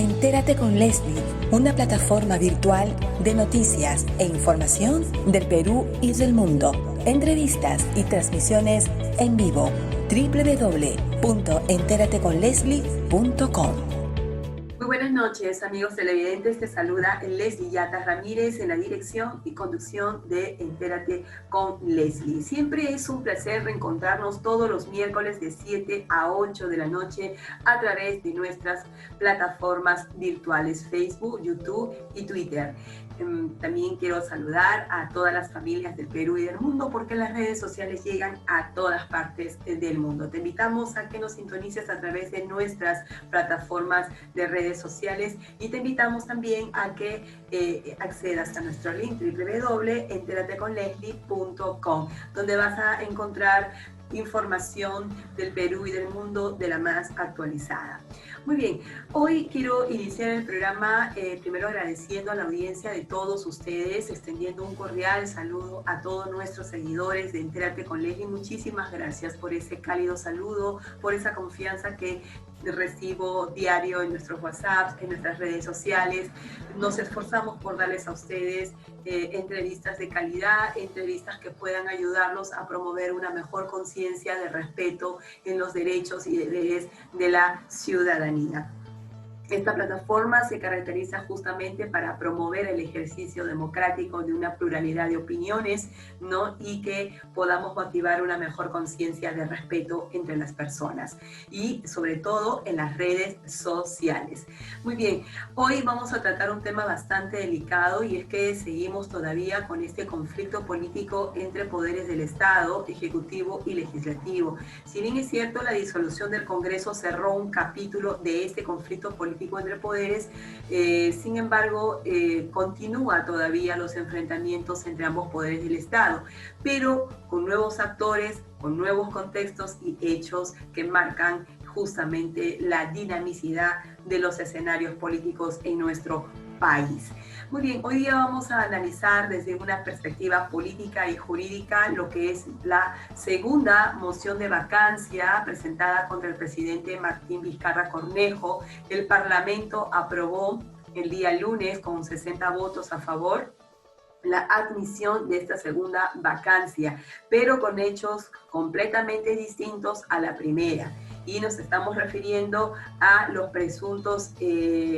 Entérate con Leslie, una plataforma virtual de noticias e información del Perú y del mundo. Entrevistas y transmisiones en vivo. www.enterateconleslie.com. Muy buenas noches, amigos televidentes. Te saluda Leslie Yatas Ramírez en la dirección y conducción de Entérate con Leslie. Siempre es un placer reencontrarnos todos los miércoles de 7 a 8 de la noche a través de nuestras plataformas virtuales Facebook, YouTube y Twitter. También quiero saludar a todas las familias del Perú y del mundo, porque las redes sociales llegan a todas partes del mundo. Te invitamos a que nos sintonices a través de nuestras plataformas de redes sociales y te invitamos también a que accedas a nuestro link www.enterateconleslie.com, donde vas a encontrar información del Perú y del mundo de la más actualizada. Muy bien, hoy quiero iniciar el programa primero agradeciendo a la audiencia de todos ustedes, extendiendo un cordial saludo a todos nuestros seguidores de Entérate con Leslie. Muchísimas gracias por ese cálido saludo, por esa confianza que recibo diario en nuestros WhatsApp, en nuestras redes sociales. Nos esforzamos por darles a ustedes entrevistas de calidad, entrevistas que puedan ayudarlos a promover una mejor conciencia de respeto en los derechos y deberes de la ciudadanía. Esta plataforma se caracteriza justamente para promover el ejercicio democrático de una pluralidad de opiniones, ¿no? Y que podamos motivar una mejor conciencia de respeto entre las personas y sobre todo en las redes sociales. Muy bien, hoy vamos a tratar un tema bastante delicado, y es que seguimos todavía con este conflicto político entre poderes del Estado, ejecutivo y legislativo. Si bien es cierto, la disolución del Congreso cerró un capítulo de este conflicto político entre poderes, sin embargo, continúa todavía los enfrentamientos entre ambos poderes del Estado, pero con nuevos actores, con nuevos contextos y hechos que marcan justamente la dinamicidad de los escenarios políticos en nuestro país. Muy bien, hoy día vamos a analizar desde una perspectiva política y jurídica lo que es la segunda moción de vacancia presentada contra el presidente Martín Vizcarra Cornejo. El Parlamento aprobó el día lunes con 60 votos a favor la admisión de esta segunda vacancia, pero con hechos completamente distintos a la primera. Y nos estamos refiriendo a los presuntos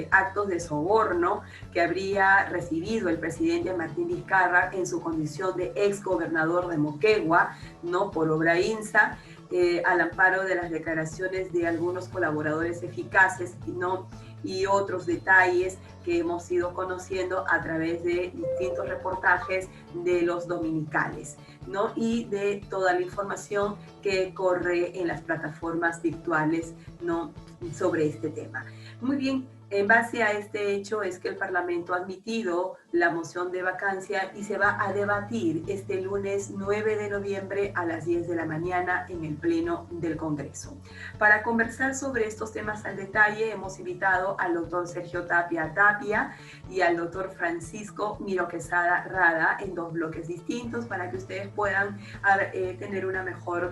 actos de soborno que habría recibido el presidente Martín Vizcarra en su condición de ex gobernador de Moquegua, ¿no? Por obra INSA, al amparo de las declaraciones de algunos colaboradores eficaces, ¿no? Y otros detalles que hemos ido conociendo a través de distintos reportajes de los dominicales, ¿no? Y de toda la información que corre en las plataformas virtuales, ¿no? Sobre este tema. Muy bien, en base a este hecho es que el Parlamento ha admitido la moción de vacancia y se va a debatir este lunes 9 de noviembre a las 10 de la mañana en el Pleno del Congreso. Para conversar sobre estos temas al detalle hemos invitado al doctor Sergio Tapia y al doctor Francisco Miro Quesada Rada en dos bloques distintos para que ustedes puedan tener una mejor,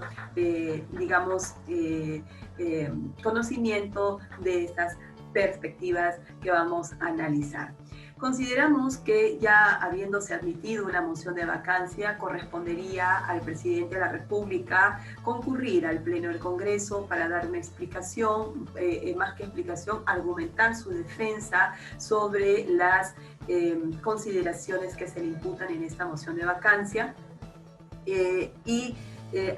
conocimiento de estas perspectivas que vamos a analizar. Consideramos que ya habiéndose admitido una moción de vacancia, correspondería al presidente de la República concurrir al Pleno del Congreso para dar una explicación, más que explicación, argumentar su defensa sobre las consideraciones que se le imputan en esta moción de vacancia y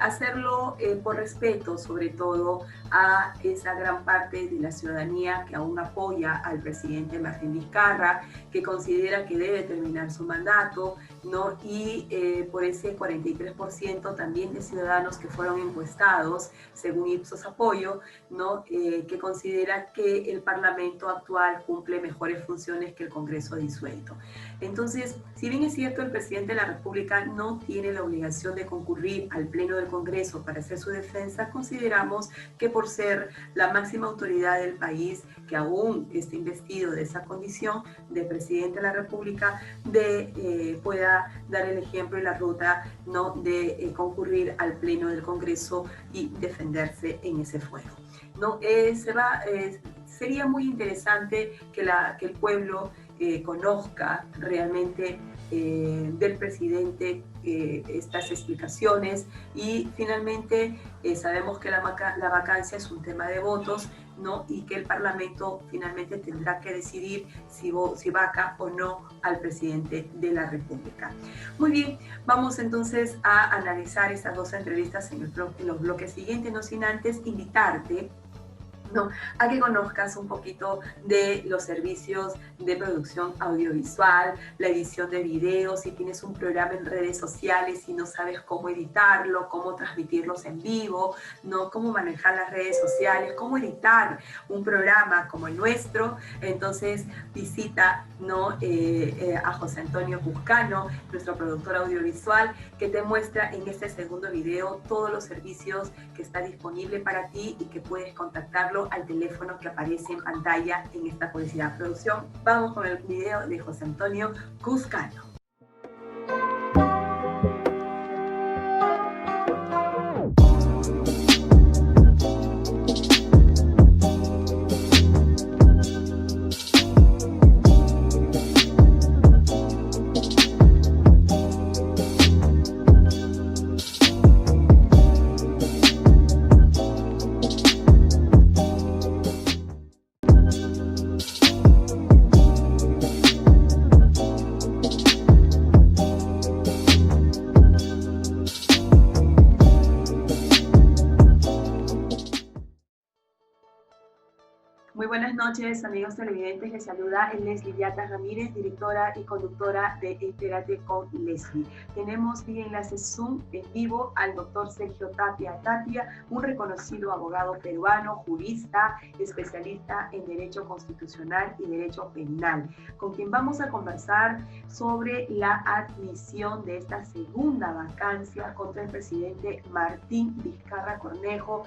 hacerlo por respeto sobre todo a esa gran parte de la ciudadanía que aún apoya al presidente Martín Vizcarra, que considera que debe terminar su mandato, ¿no? Y por ese 43% también de ciudadanos que fueron encuestados, según Ipsos Apoyo, ¿no? Que considera que el Parlamento actual cumple mejores funciones que el Congreso disuelto. Entonces, si bien es cierto, el presidente de la República no tiene la obligación de concurrir al Pleno del Congreso para hacer su defensa, consideramos que por ser la máxima autoridad del país, que aún está investido de esa condición de presidente de la República, pueda dar el ejemplo y la ruta, ¿no? de concurrir al Pleno del Congreso y defenderse en ese fuero. ¿No? sería muy interesante que el pueblo conozca realmente del presidente estas explicaciones, y finalmente sabemos que la vacancia es un tema de votos, ¿no? Y que el Parlamento finalmente tendrá que decidir si vaca o no al presidente de la República. Muy bien, vamos entonces a analizar estas dos entrevistas en los bloques siguientes, no sin antes invitarte, ¿no?, a que conozcas un poquito de los servicios de producción audiovisual, la edición de videos, si tienes un programa en redes sociales y no sabes cómo editarlo, cómo transmitirlos en vivo, ¿no?, cómo manejar las redes sociales, cómo editar un programa como el nuestro. Entonces visita, ¿no?, a José Antonio Cuscano, nuestro productor audiovisual, que te muestra en este segundo video todos los servicios que está disponible para ti y que puedes contactarlo al teléfono que aparece en pantalla en esta publicidad. Producción, vamos con el video de José Antonio Cuscano. Muy buenas noches, amigos televidentes. Les saluda Leslie Yata Ramírez, directora y conductora de Entérate con Leslie. Tenemos vía enlace Zoom en vivo al doctor Sergio Tapia Tapia, un reconocido abogado peruano, jurista, especialista en Derecho Constitucional y Derecho Penal, con quien vamos a conversar sobre la admisión de esta segunda vacancia contra el presidente Martín Vizcarra Cornejo,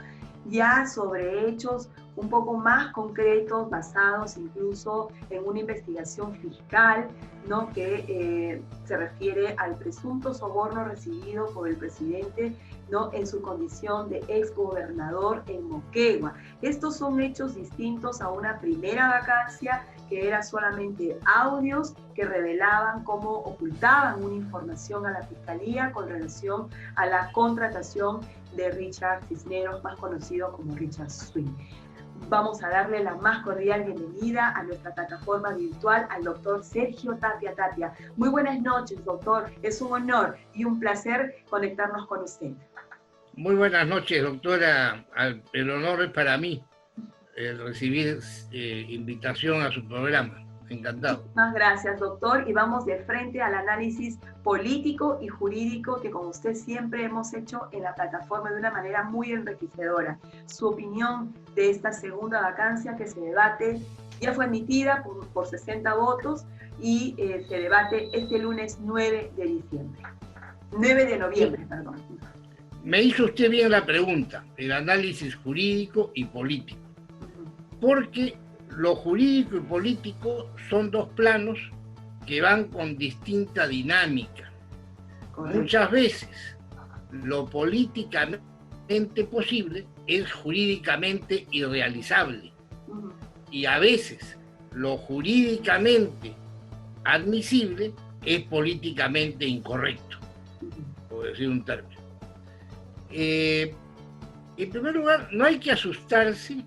ya sobre hechos un poco más concretos, basados incluso en una investigación fiscal, ¿no?, que se refiere al presunto soborno recibido por el presidente, ¿no?, en su condición de exgobernador en Moquegua. Estos son hechos distintos a una primera vacancia, que era solamente audios que revelaban cómo ocultaban una información a la Fiscalía con relación a la contratación de Richard Cisneros, más conocido como Richard Swing. Vamos a darle la más cordial bienvenida a nuestra plataforma virtual al doctor Sergio Tapia Tapia. Muy buenas noches, doctor. Es un honor y un placer conectarnos con usted. Muy buenas noches, doctora. El honor es para mí recibir invitación a su programa. Encantado. Muchas gracias, doctor. Y vamos de frente al análisis político y jurídico que con usted siempre hemos hecho en la plataforma de una manera muy enriquecedora. Su opinión de esta segunda vacancia que se debate, ya fue emitida por 60 votos y se debate este lunes 9 de diciembre. 9 de noviembre, sí. Perdón. Me hizo usted bien la pregunta, el análisis jurídico y político. Porque lo jurídico y político son dos planos que van con distinta dinámica. Correcto. Muchas veces lo políticamente posible es jurídicamente irrealizable. Y a veces lo jurídicamente admisible es políticamente incorrecto, por decir un término. En primer lugar, no hay que asustarse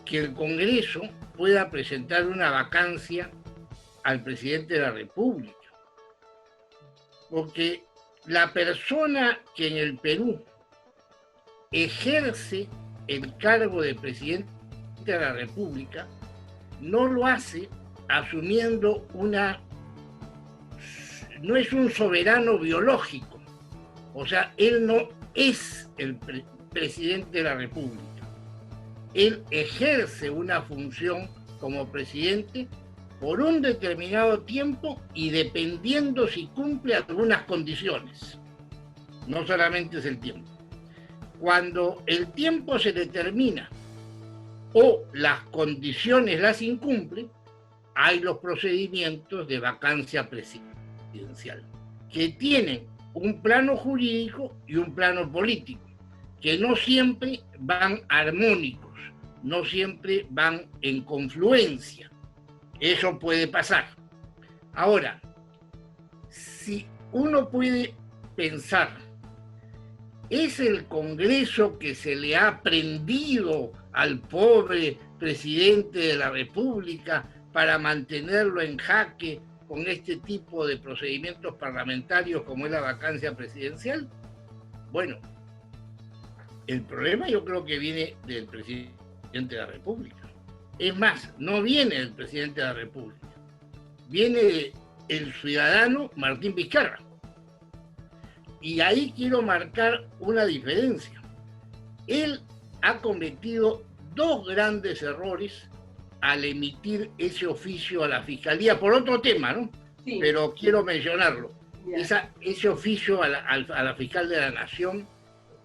que el Congreso pueda presentar una vacancia al presidente de la República, porque la persona que en el Perú ejerce el cargo de presidente de la República no lo hace asumiendo no es un soberano biológico, o sea, él no es el presidente de la República. Él ejerce una función como presidente por un determinado tiempo y dependiendo si cumple algunas condiciones. No solamente es el tiempo. Cuando el tiempo se determina o las condiciones las incumple, hay los procedimientos de vacancia presidencial, que tienen un plano jurídico y un plano político, que no siempre van armónicos, no siempre van en confluencia. Eso puede pasar. Ahora, si uno puede pensar, ¿es el Congreso que se le ha prendido al pobre presidente de la República para mantenerlo en jaque con este tipo de procedimientos parlamentarios como es la vacancia presidencial? Bueno, el problema yo creo que viene del presidente de la República. Es más, no viene del presidente de la República, viene del ciudadano Martín Vizcarra. Y ahí quiero marcar una diferencia. Él ha cometido dos grandes errores al emitir ese oficio a la Fiscalía, por otro tema, ¿no? Sí. Pero quiero mencionarlo. Ese oficio a la Fiscal de la Nación,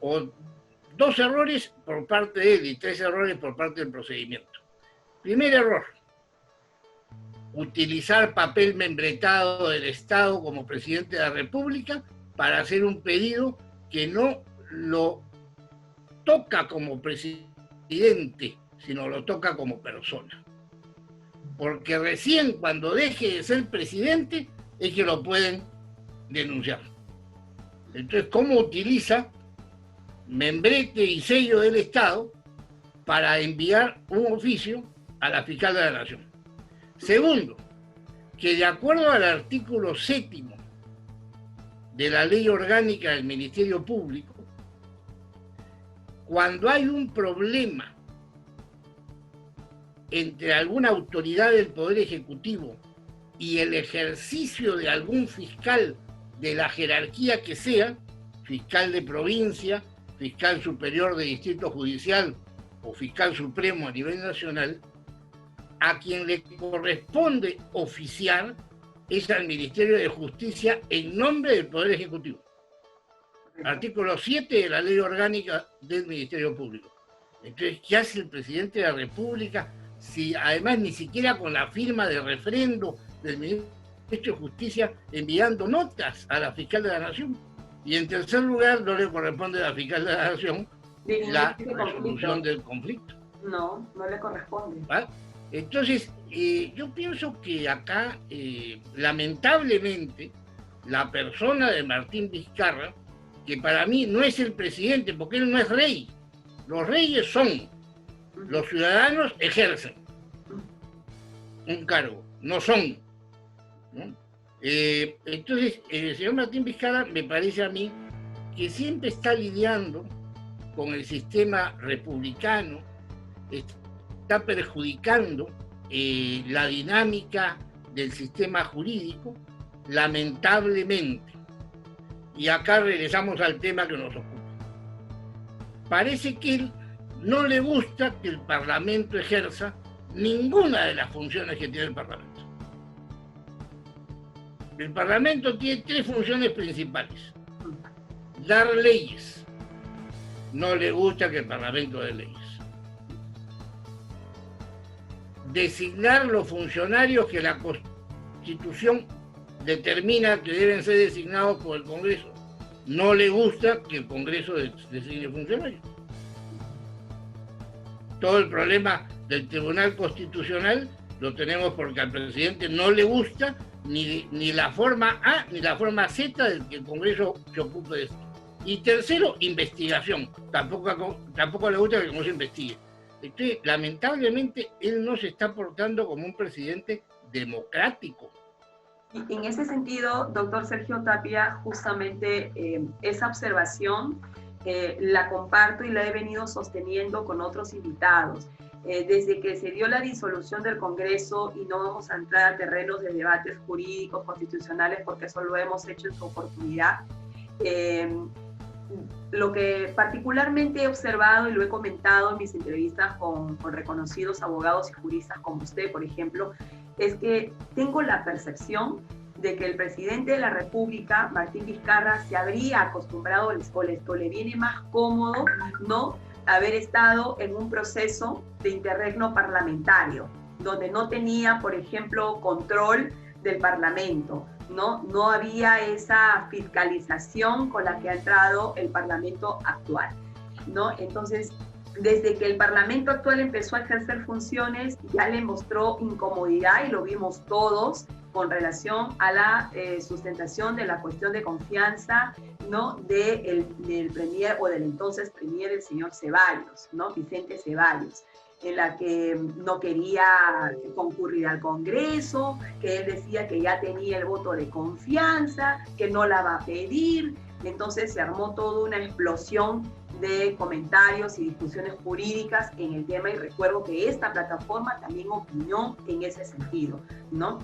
o dos errores por parte de él y tres errores por parte del procedimiento. Primer error, utilizar papel membretado del Estado como presidente de la República para hacer un pedido que no lo toca como presidente, sino lo toca como persona. Porque recién cuando deje de ser presidente es que lo pueden denunciar. Entonces, ¿cómo utiliza membrete y sello del Estado para enviar un oficio a la Fiscal de la Nación? Segundo, que de acuerdo al artículo 7º de la Ley Orgánica del Ministerio Público, cuando hay un problema entre alguna autoridad del Poder Ejecutivo y el ejercicio de algún fiscal de la jerarquía que sea, fiscal de provincia, fiscal superior de distrito judicial o fiscal supremo a nivel nacional, a quien le corresponde oficiar es al Ministerio de Justicia en nombre del Poder Ejecutivo. Artículo 7 de la Ley Orgánica del Ministerio Público. Entonces, ¿qué hace el presidente de la República si además ni siquiera con la firma de refrendo del Ministerio de Justicia enviando notas a la Fiscal de la Nación? Y en tercer lugar, no le corresponde a la Fiscal de la Nación la resolución del conflicto. No, no le corresponde. ¿Ah? Entonces, yo pienso que acá, lamentablemente, la persona de Martín Vizcarra, que para mí no es el presidente, porque él no es rey. Los reyes son, los ciudadanos ejercen un cargo, no son, ¿no? Entonces, el señor Martín Vizcarra me parece a mí que siempre está lidiando con el sistema republicano, está perjudicando la dinámica del sistema jurídico, lamentablemente. Y acá regresamos al tema que nos ocupa. Parece que él no le gusta que el Parlamento ejerza ninguna de las funciones que tiene el Parlamento. El Parlamento tiene tres funciones principales. Dar leyes. No le gusta que el Parlamento dé leyes. Designar los funcionarios que la Constitución determina que deben ser designados por el Congreso. No le gusta que el Congreso designe funcionarios. Todo el problema del Tribunal Constitucional lo tenemos porque al presidente no le gusta ni la forma A ni la forma Z del que el Congreso se ocupe de esto. Y tercero, investigación. Tampoco le gusta que el Congreso investigue. Entonces, lamentablemente, él no se está portando como un presidente democrático. Y en ese sentido, doctor Sergio Tapia, justamente esa observación la comparto y la he venido sosteniendo con otros invitados. Desde que se dio la disolución del Congreso, y no vamos a entrar a terrenos de debates jurídicos, constitucionales, porque eso lo hemos hecho en su oportunidad, lo que particularmente he observado y lo he comentado en mis entrevistas con reconocidos abogados y juristas como usted, por ejemplo, es que tengo la percepción de que el presidente de la República, Martín Vizcarra, se habría acostumbrado, o le viene más cómodo, ¿no?, haber estado en un proceso de interregno parlamentario, donde no tenía, por ejemplo, control del Parlamento, ¿no? No había esa fiscalización con la que ha entrado el Parlamento actual, ¿no? Entonces, desde que el Parlamento actual empezó a ejercer funciones, ya le mostró incomodidad, y lo vimos todos, con relación a la sustentación de la cuestión de confianza, ¿no?, del premier o del entonces premier, el señor Ceballos, ¿no?, Vicente Ceballos, en la que no quería concurrir al Congreso, que él decía que ya tenía el voto de confianza, que no la va a pedir. Entonces se armó toda una explosión de comentarios y discusiones jurídicas en el tema, y recuerdo que esta plataforma también opinó en ese sentido, ¿no?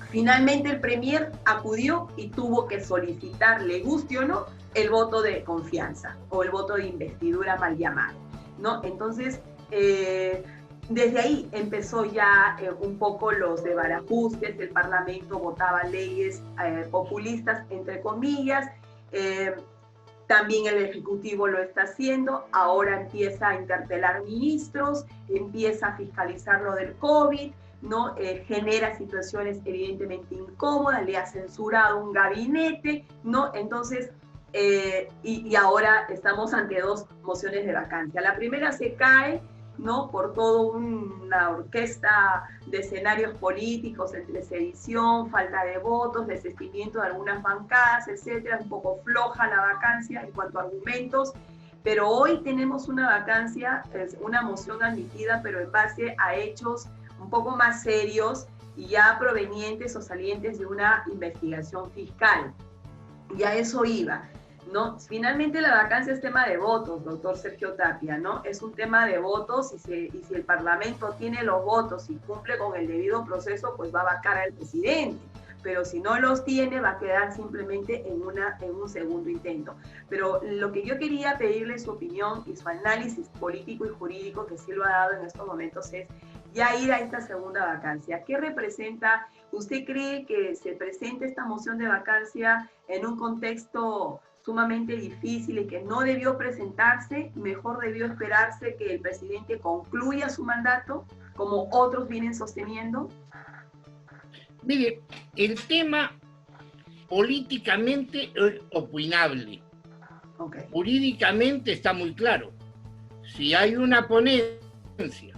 Finalmente el premier acudió y tuvo que solicitar, le guste o no, el voto de confianza o el voto de investidura mal llamado, ¿no? Entonces, desde ahí empezó ya un poco los desbarajustes. El Parlamento votaba leyes populistas, entre comillas. También el Ejecutivo lo está haciendo. Ahora empieza a interpelar ministros, empieza a fiscalizar lo del COVID, ¿no? Genera situaciones evidentemente incómodas, le ha censurado un gabinete, ¿no? Entonces, y ahora estamos ante dos mociones de vacancia. La primera se cae, ¿no?, por toda una orquesta de escenarios políticos entre sedición, falta de votos, desistimiento de algunas bancadas, etcétera. Un poco floja la vacancia en cuanto a argumentos, pero hoy tenemos una vacancia, es una moción admitida, pero en base a hechos un poco más serios y ya provenientes o salientes de una investigación fiscal. Y a eso iba, ¿no? Finalmente la vacancia es tema de votos, doctor Sergio Tapia, ¿no? Es un tema de votos, y si el Parlamento tiene los votos y cumple con el debido proceso, pues va a vacar al presidente. Pero si no los tiene, va a quedar simplemente en un segundo intento. Pero lo que yo quería pedirle su opinión y su análisis político y jurídico, que sí lo ha dado en estos momentos, es ya ir a esta segunda vacancia. ¿Qué representa? ¿Usted cree que se presente esta moción de vacancia en un contexto sumamente difícil y que no debió presentarse? Mejor debió esperarse que el presidente concluya su mandato, como otros vienen sosteniendo. Mire, el tema políticamente es opinable. Okay. Jurídicamente está muy claro. Si hay una ponencia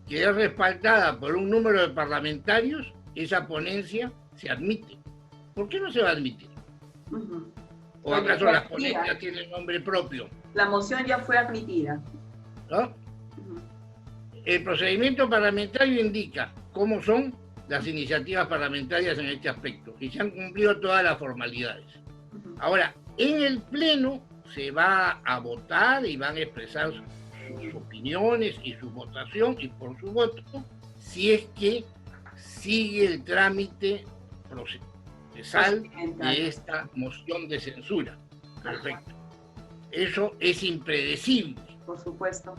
que es respaldada por un número de parlamentarios, esa ponencia se admite. ¿Por qué no se va a admitir? Uh-huh. ¿O acaso las ponencias tienen nombre propio? La moción ya fue admitida, ¿no? Uh-huh. El procedimiento parlamentario indica cómo son las iniciativas parlamentarias en este aspecto, y se han cumplido todas las formalidades. Uh-huh. Ahora, en el Pleno se va a votar y van a expresar sus opiniones y su votación y por su voto, si es que sigue el trámite procesal de esta moción de censura. Perfecto. Eso es impredecible. Por supuesto.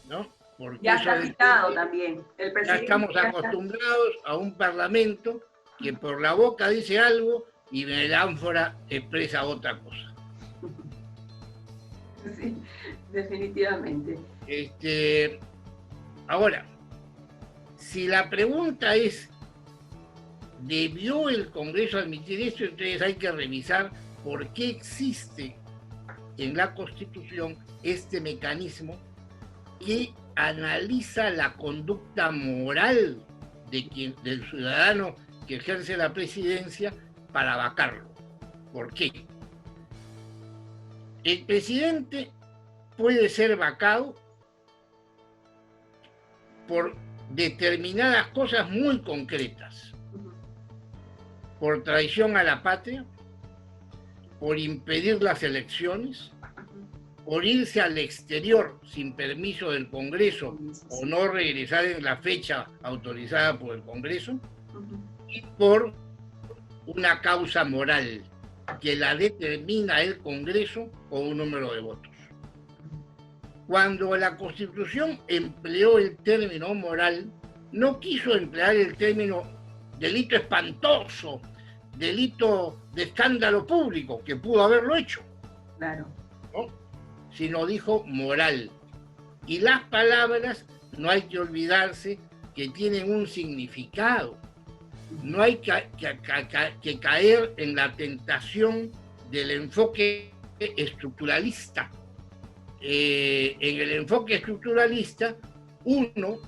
¿No? Porque ya está citado también. El ya estamos acostumbrados a un parlamento que por la boca dice algo y en el ánfora expresa otra cosa. Sí, definitivamente. Ahora, si la pregunta es, ¿debió el Congreso admitir esto? Entonces hay que revisar por qué existe en la Constitución este mecanismo que analiza la conducta moral del ciudadano que ejerce la presidencia para vacarlo. ¿Por qué? El presidente puede ser vacado por determinadas cosas muy concretas, por traición a la patria, por impedir las elecciones, por irse al exterior sin permiso del Congreso o no regresar en la fecha autorizada por el Congreso, y por una causa moral que la determina el Congreso con un número de votos. Cuando la Constitución empleó el término moral, no quiso emplear el término delito espantoso, delito de escándalo público, que pudo haberlo hecho. Claro. ¿No? Sino dijo moral. Y las palabras no hay que olvidarse que tienen un significado. No hay que caer en la tentación del enfoque estructuralista, en el enfoque estructuralista, uno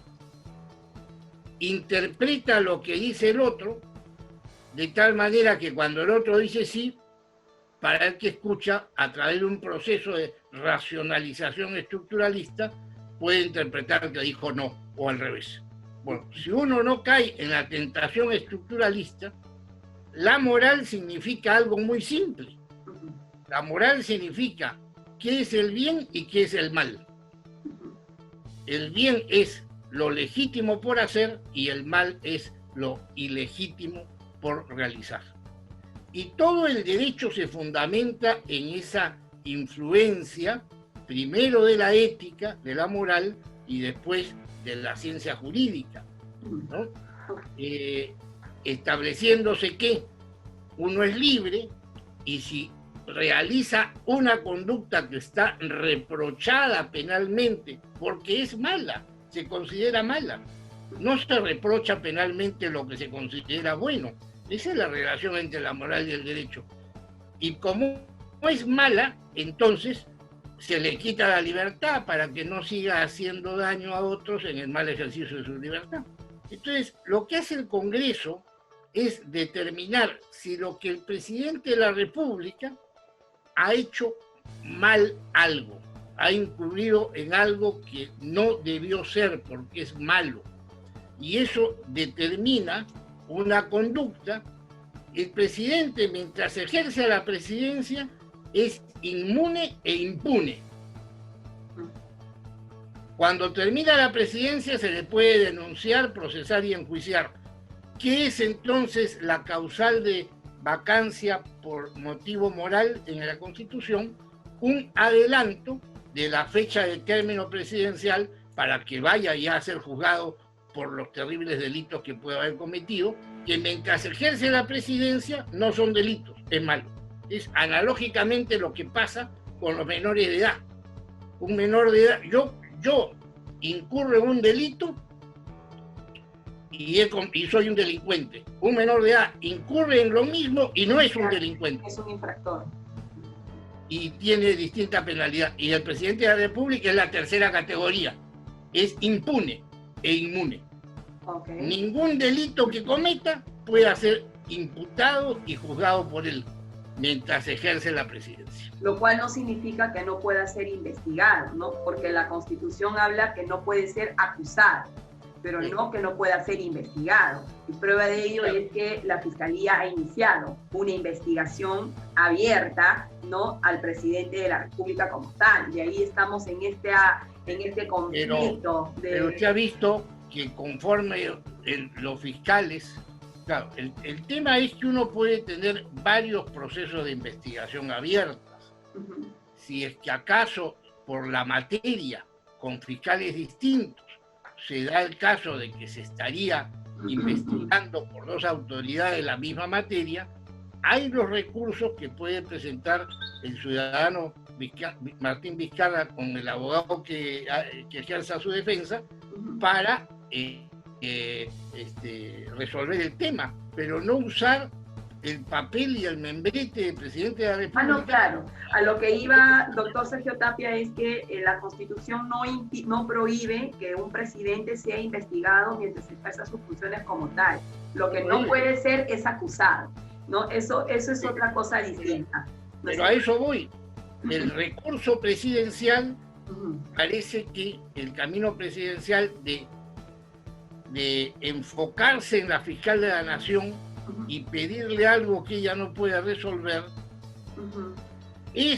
interpreta lo que dice el otro de tal manera que cuando el otro dice sí, para el que escucha, a través de un proceso de racionalización estructuralista, puede interpretar que dijo no, o al revés. Bueno, si uno no cae en la tentación estructuralista, la moral significa algo muy simple. La moral significa qué es el bien y qué es el mal. El bien es lo legítimo por hacer y el mal es lo ilegítimo por realizar. Y todo el derecho se fundamenta en esa influencia, primero de la ética, de la moral, y después de la ciencia jurídica, ¿no? Estableciéndose que uno es libre y si realiza una conducta que está reprochada penalmente porque es mala, se considera mala. No se reprocha penalmente lo que se considera bueno. Esa es la relación entre la moral y el derecho. Y como es mala, entonces se le quita la libertad para que no siga haciendo daño a otros en el mal ejercicio de su libertad. Entonces, lo que hace el Congreso es determinar si lo que el presidente de la República ha hecho mal algo, ha incurrido en algo que no debió ser porque es malo. Y eso determina una conducta. El presidente, mientras ejerce la presidencia, es inmune e impune. Cuando termina la presidencia se le puede denunciar, procesar y enjuiciar. ¿Qué es entonces la causal de vacancia por motivo moral en la Constitución? Un adelanto de la fecha de término presidencial para que vaya ya a ser juzgado por los terribles delitos que pueda haber cometido, que mientras ejerce la presidencia no son delitos, es malo. Es analógicamente lo que pasa con los menores de edad. Un menor de edad, yo incurro en un delito y soy un delincuente. Un menor de edad incurre en lo mismo y no es un delincuente. Es un infractor. Y tiene distinta penalidad. Y el presidente de la República es la tercera categoría. Es impune e inmune. Okay. Ningún delito que cometa pueda ser imputado y juzgado por él mientras ejerce la presidencia. Lo cual no significa que no pueda ser investigado, ¿no? Porque la Constitución habla que no puede ser acusado, pero no que no pueda ser investigado. Y prueba de ello es que la Fiscalía ha iniciado una investigación abierta, ¿no?, al presidente de la República como tal. Y ahí estamos en este conflicto. Pero usted ha visto que conforme los fiscales... Claro, el tema es que uno puede tener varios procesos de investigación abiertas. Si es que acaso por la materia, con fiscales distintos, se da el caso de que se estaría investigando por dos autoridades de la misma materia, hay los recursos que puede presentar el ciudadano Martín Vizcarra con el abogado que ejerza su defensa para resolver el tema, pero no usar el papel y el membrete del presidente de la República. No, claro. A lo que iba doctor Sergio Tapia es que la Constitución no prohíbe que un presidente sea investigado mientras ejerza sus funciones como tal. Lo que no puede ser es acusado, ¿no? Eso es otra cosa distinta. Pero a eso voy. El recurso presidencial, parece que el camino presidencial de enfocarse en la fiscal de la Nación y pedirle algo que ella no pueda resolver,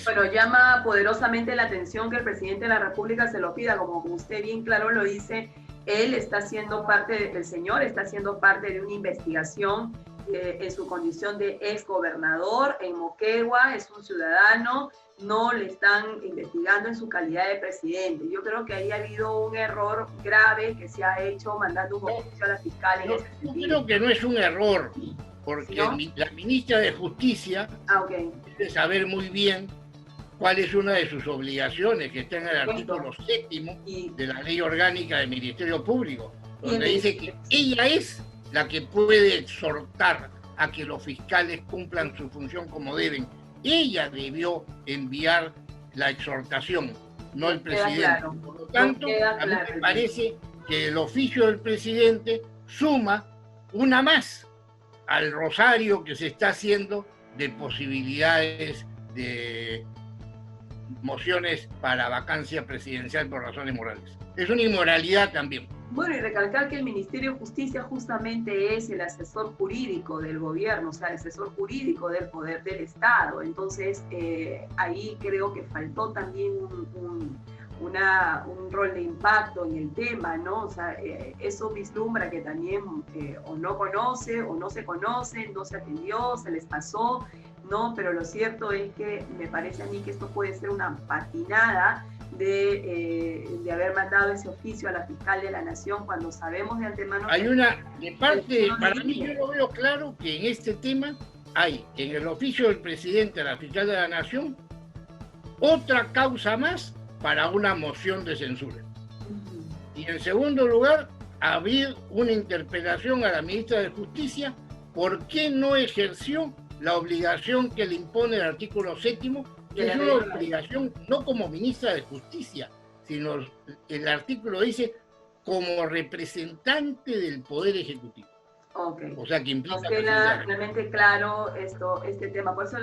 Bueno, llama poderosamente la atención que el presidente de la República se lo pida, como usted bien claro lo dice. Él está siendo el señor está siendo parte de una investigación en su condición de exgobernador en Moquegua, es un ciudadano, no le están investigando en su calidad de presidente. Yo creo que ahí ha habido un error grave que se ha hecho mandando un oficio a la fiscal en ese sentido. Yo creo que no es un error, porque ¿no? La ministra de Justicia debe saber muy bien cuál es una de sus obligaciones, que está en el artículo 7º de la Ley Orgánica del Ministerio Público, donde dice que ella es la que puede exhortar a que los fiscales cumplan su función como deben. Ella debió enviar la exhortación. no el presidente. Claro. Por lo tanto, a mí me parece que el oficio del presidente suma una más al rosario que se está haciendo de posibilidades de mociones para vacancia presidencial por razones morales. Es una inmoralidad también. Bueno, y recalcar que el Ministerio de Justicia justamente es el asesor jurídico del gobierno, o sea, el asesor jurídico del poder del Estado. Entonces, ahí creo que faltó también un rol de impacto en el tema, ¿no? O sea, eso vislumbra que también o no conoce, o no se conoce, no se atendió, se les pasó, ¿no? Pero lo cierto es que me parece a mí que esto puede ser una patinada de haber mandado ese oficio a la fiscal de la Nación cuando sabemos de antemano... Hay una, de parte, para mí yo lo veo claro que en este tema hay, en el oficio del presidente a la fiscal de la Nación, otra causa más para una moción de censura. Y en segundo lugar, abrir una interpelación a la ministra de Justicia, ¿por qué no ejerció la obligación que le impone el artículo 7º? Que es una obligación no como ministra de Justicia, sino el artículo dice como representante del Poder Ejecutivo. Okay. O sea, que implica... Nos queda realmente claro este tema, por eso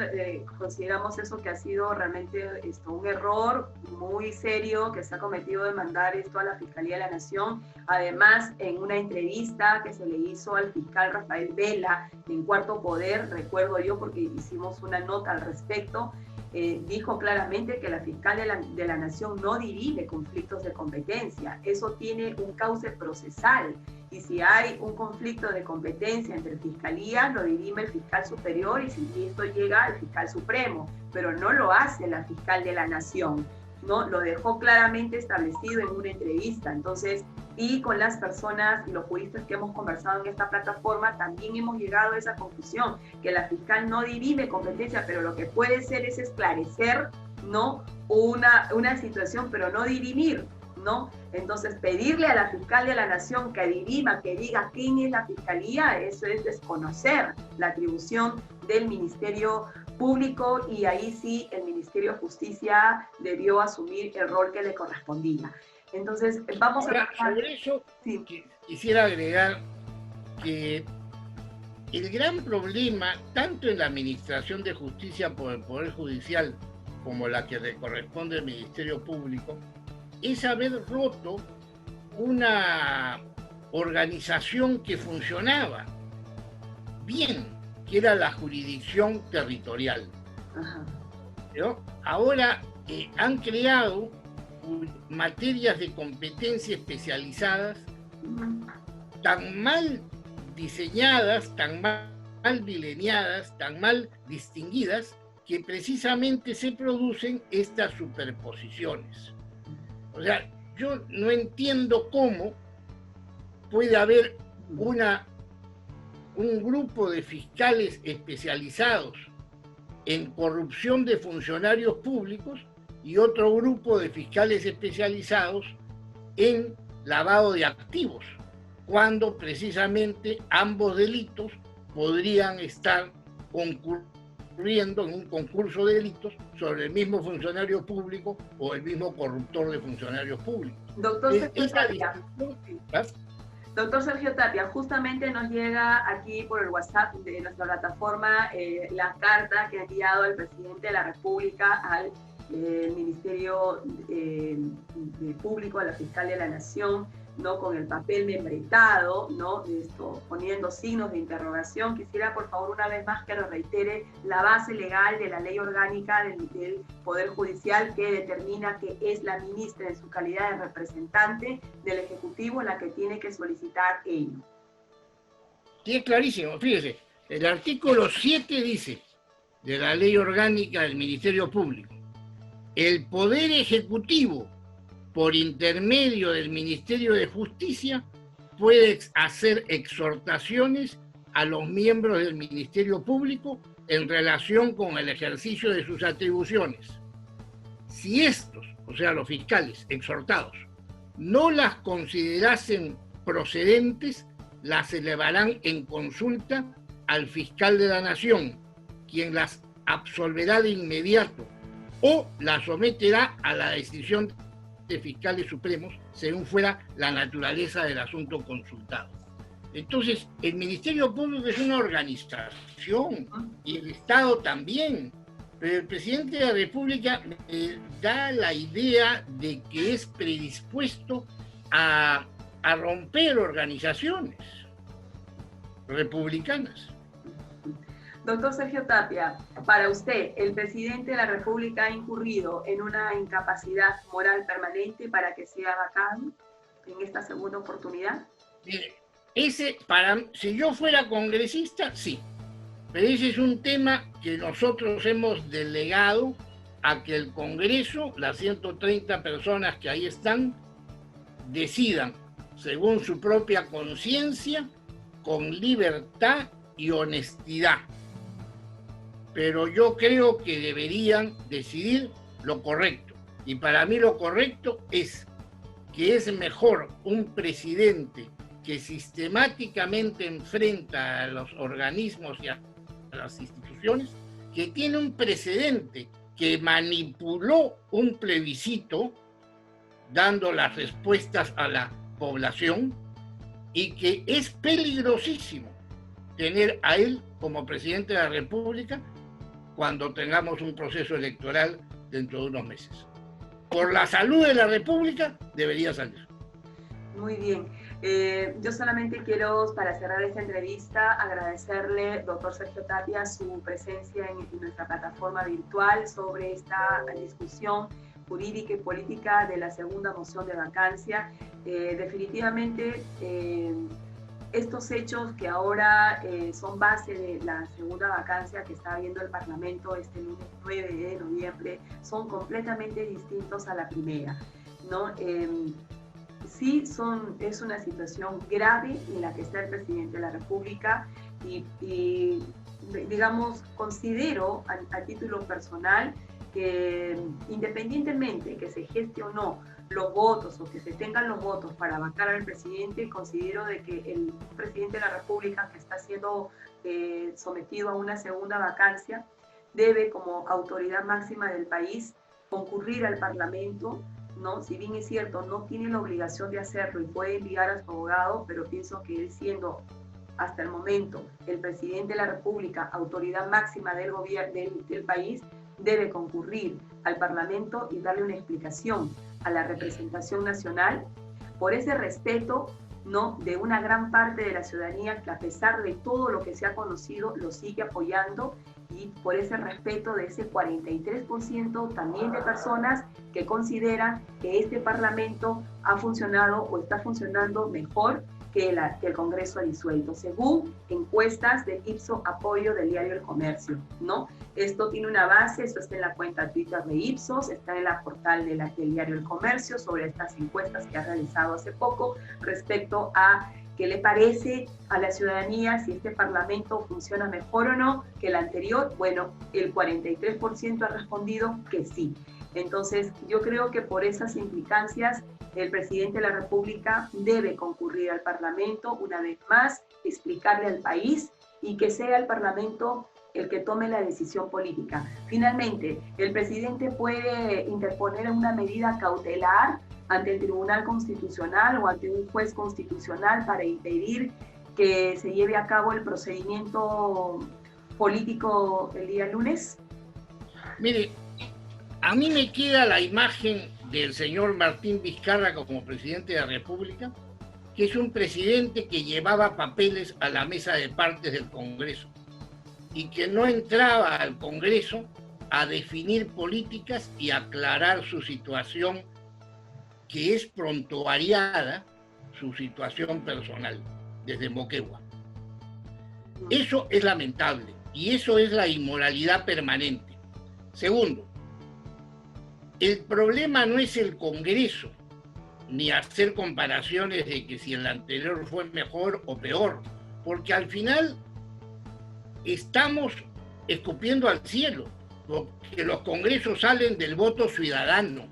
consideramos eso que ha sido realmente un error muy serio que se ha cometido de mandar esto a la Fiscalía de la Nación. Además, en una entrevista que se le hizo al fiscal Rafael Vela en Cuarto Poder, recuerdo yo porque hicimos una nota al respecto, dijo claramente que la fiscal de la Nación no dirime conflictos de competencia, eso tiene un cauce procesal, y si hay un conflicto de competencia entre fiscalías, lo dirime el fiscal superior y si esto llega al fiscal supremo, pero no lo hace la fiscal de la Nación, ¿no? Lo dejó claramente establecido en una entrevista. Entonces, y con las personas y los juristas que hemos conversado en esta plataforma, también hemos llegado a esa conclusión, que la fiscal no dirime competencia, pero lo que puede ser es esclarecer, ¿no? una situación, pero no dirimir, ¿no? Entonces, pedirle a la fiscal de la Nación que dirima, que diga quién es la fiscalía, eso es desconocer la atribución del Ministerio Público, y ahí sí el Ministerio de Justicia debió asumir el rol que le correspondía. Entonces, vamos ahora, a... sobre eso, sí. Quisiera agregar que el gran problema, tanto en la Administración de Justicia por el Poder Judicial como la que le corresponde al Ministerio Público, es haber roto una organización que funcionaba bien, que era la jurisdicción territorial. Ajá. ¿No? Ahora han creado materias de competencia especializadas tan mal diseñadas, tan mal delineadas, tan mal distinguidas, que precisamente se producen estas superposiciones. O sea, yo no entiendo cómo puede haber un grupo de fiscales especializados en corrupción de funcionarios públicos y otro grupo de fiscales especializados en lavado de activos, cuando precisamente ambos delitos podrían estar concurriendo en un concurso de delitos sobre el mismo funcionario público o el mismo corruptor de funcionarios públicos. Doctor Sergio Tapia, justamente nos llega aquí por el WhatsApp de nuestra plataforma la carta que ha enviado el presidente de la República al Ministerio Público, a la Fiscal de la Nación, ¿no? Con el papel membretado, ¿no? Poniendo signos de interrogación. Quisiera, por favor, una vez más que lo reitere, la base legal de la ley orgánica del Poder Judicial que determina que es la ministra en su calidad de representante del Ejecutivo la que tiene que solicitar ello. Sí, es clarísimo. Fíjese, el artículo 7 dice de la ley orgánica del Ministerio Público: el Poder Ejecutivo, por intermedio del Ministerio de Justicia, puede hacer exhortaciones a los miembros del Ministerio Público en relación con el ejercicio de sus atribuciones. Si estos, o sea, los fiscales exhortados, no las considerasen procedentes, las elevarán en consulta al fiscal de la Nación, quien las absolverá de inmediato o la someterá a la decisión de fiscales supremos, según fuera la naturaleza del asunto consultado. Entonces, el Ministerio Público es una organización y el Estado también, pero el presidente de la República da la idea de que es predispuesto a romper organizaciones republicanas. Doctor Sergio Tapia, para usted, ¿el presidente de la República ha incurrido en una incapacidad moral permanente para que sea vacado en esta segunda oportunidad? Mire, si yo fuera congresista, sí. Pero ese es un tema que nosotros hemos delegado a que el Congreso, las 130 personas que ahí están, decidan según su propia conciencia, con libertad y honestidad. Pero yo creo que deberían decidir lo correcto. Y para mí lo correcto es que es mejor un presidente que sistemáticamente enfrenta a los organismos y a las instituciones, que tiene un precedente, que manipuló un plebiscito dando las respuestas a la población, y que es peligrosísimo tener a él como presidente de la República cuando tengamos un proceso electoral dentro de unos meses. Por la salud de la República debería salir. Muy bien. Yo solamente quiero, para cerrar esta entrevista, agradecerle, doctor Sergio Tapia, su presencia en nuestra plataforma virtual sobre esta discusión jurídica y política de la segunda moción de vacancia. Definitivamente, estos hechos que ahora son base de la segunda vacancia que está viendo el Parlamento este lunes 9 de noviembre son completamente distintos a la primera, ¿no? Sí, es una situación grave en la que está el presidente de la República y digamos, considero a título personal que independientemente que se geste o no los votos o que se tengan los votos para vacar al presidente, considero de que el presidente de la República que está siendo sometido a una segunda vacancia debe, como autoridad máxima del país, concurrir al Parlamento, ¿no? Si bien es cierto, no tiene la obligación de hacerlo y puede enviar a su abogado, pero pienso que él, siendo hasta el momento el presidente de la República, autoridad máxima del gobierno del país, debe concurrir al Parlamento y darle una explicación a la representación nacional por ese respeto, ¿no?, de una gran parte de la ciudadanía que, a pesar de todo lo que se ha conocido, lo sigue apoyando, y por ese respeto de ese 43% también de personas que consideran que este Parlamento ha funcionado o está funcionando mejor que el Congreso disuelto, según encuestas del Ipsos Apoyo del diario El Comercio, ¿no? Esto tiene una base, eso está en la cuenta Twitter de Ipsos, está en la portal del diario El Comercio sobre estas encuestas que ha realizado hace poco respecto a qué le parece a la ciudadanía si este Parlamento funciona mejor o no que el anterior. Bueno, el 43% ha respondido que sí. Entonces, yo creo que por esas implicancias, el presidente de la República debe concurrir al Parlamento una vez más, explicarle al país y que sea el Parlamento el que tome la decisión política. Finalmente, el presidente puede interponer una medida cautelar ante el Tribunal Constitucional o ante un juez constitucional para impedir que se lleve a cabo el procedimiento político el día lunes. Mire, a mí me queda la imagen del señor Martín Vizcarra como presidente de la República, que es un presidente que llevaba papeles a la mesa de partes del Congreso y que no entraba al Congreso a definir políticas y aclarar su situación, que es pronto variada, su situación personal, desde Moquegua. Eso es lamentable y eso es la inmoralidad permanente. Segundo, el problema no es el Congreso, ni hacer comparaciones de que si el anterior fue mejor o peor, porque al final estamos escupiendo al cielo, porque los congresos salen del voto ciudadano.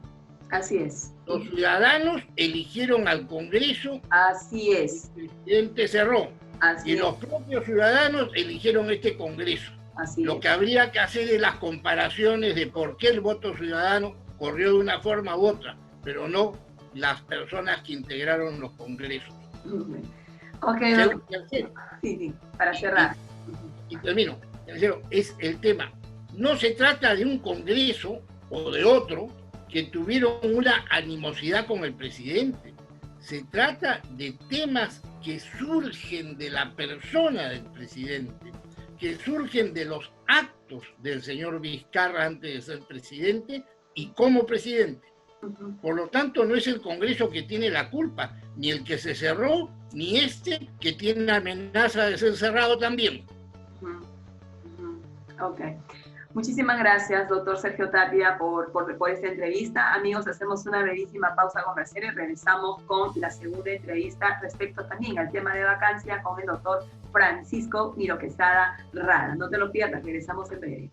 Así es. Los ciudadanos eligieron al Congreso. Así es. El presidente cerró. Así y es. Los propios ciudadanos eligieron este Congreso. Así Lo es. que habría que hacer es las comparaciones de por qué el voto ciudadano corrió de una forma u otra, pero no las personas que integraron los congresos. Ok, Tercero, sí, para cerrar. y termino. Tercero, es el tema. No se trata de un congreso o de otro que tuvieron una animosidad con el presidente. Se trata de temas que surgen de la persona del presidente, que surgen de los actos del señor Vizcarra antes de ser presidente y como presidente. Por lo tanto, no es el Congreso que tiene la culpa, ni el que se cerró, ni este que tiene amenaza de ser cerrado también. Ok. Muchísimas gracias, doctor Sergio Tapia, por esta entrevista. Amigos, hacemos una brevísima pausa comercial y regresamos con la segunda entrevista respecto también al tema de vacancia con el doctor Francisco Miro Quesada Rada. No te lo pierdas, regresamos en breve.